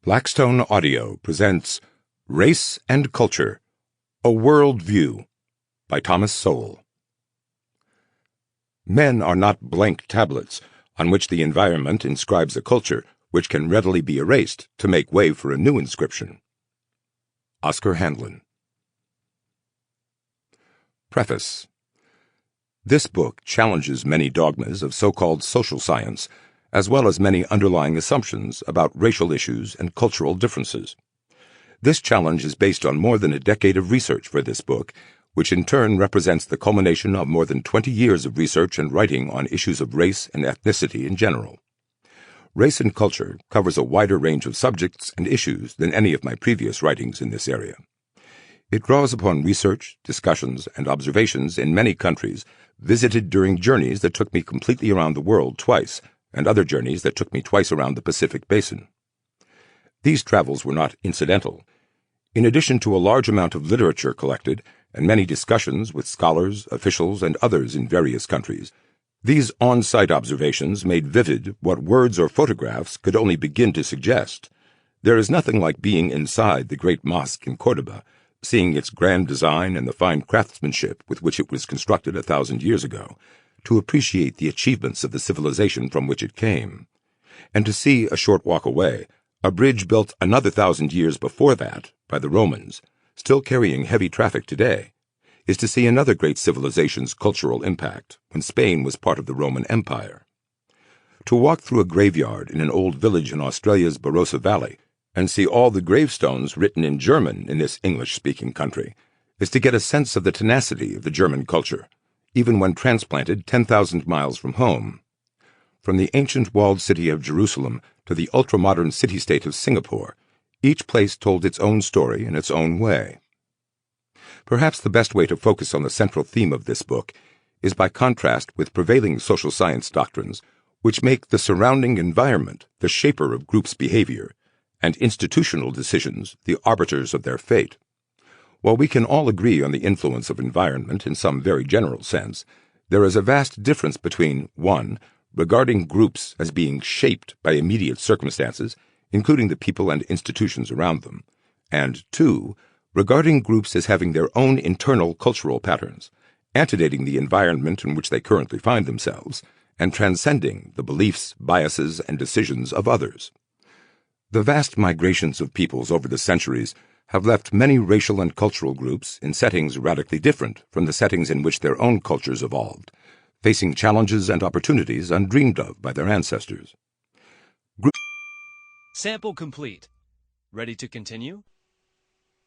Blackstone Audio presents Race and Culture, A World View by Thomas Sowell. Men are not blank tablets on which the environment inscribes a culture which can readily be erased to make way for a new inscription. Oscar Handlin. Preface. This book challenges many dogmas of so-called social science, as well as many underlying assumptions about racial issues and cultural differences. This challenge is based on more than a decade of research for this book, which in turn represents the culmination of more than 20 years of research and writing on issues of race and ethnicity in general. Race and culture covers a wider range of subjects and issues than any of my previous writings in this area. It draws upon research, discussions, and observations in many countries, visited during journeys that took me completely around the world twice, and other journeys that took me twice around the Pacific Basin. These travels were not incidental. In addition to a large amount of literature collected and many discussions with scholars, officials, and others in various countries, these on-site observations made vivid what words or photographs could only begin to suggest. There is nothing like being inside the great mosque in Cordoba, seeing its grand design and the fine craftsmanship with which it was constructed 1,000 years ago, to appreciate the achievements of the civilization from which it came, and to see, a short walk away, a bridge built another 1,000 years before that by the Romans, still carrying heavy traffic today, is to see another great civilization's cultural impact when Spain was part of the Roman Empire. To walk through a graveyard in an old village in Australia's Barossa Valley and see all the gravestones written in German in this English-speaking country is to get a sense of the tenacity of the German culture, even when transplanted 10,000 miles from home. From the ancient walled city of Jerusalem to the ultra-modern city-state of Singapore, each place told its own story in its own way. Perhaps the best way to focus on the central theme of this book is by contrast with prevailing social science doctrines, which make the surrounding environment the shaper of groups' behavior, and institutional decisions the arbiters of their fate. While we can all agree on the influence of environment in some very general sense, there is a vast difference between 1. Regarding groups as being shaped by immediate circumstances, including the people and institutions around them, and 2. Regarding groups as having their own internal cultural patterns, antedating the environment in which they currently find themselves, and transcending the beliefs, biases, and decisions of others. The vast migrations of peoples over the centuries have left many racial and cultural groups in settings radically different from the settings in which their own cultures evolved, facing challenges and opportunities undreamed of by their ancestors. Sample complete. Ready to continue?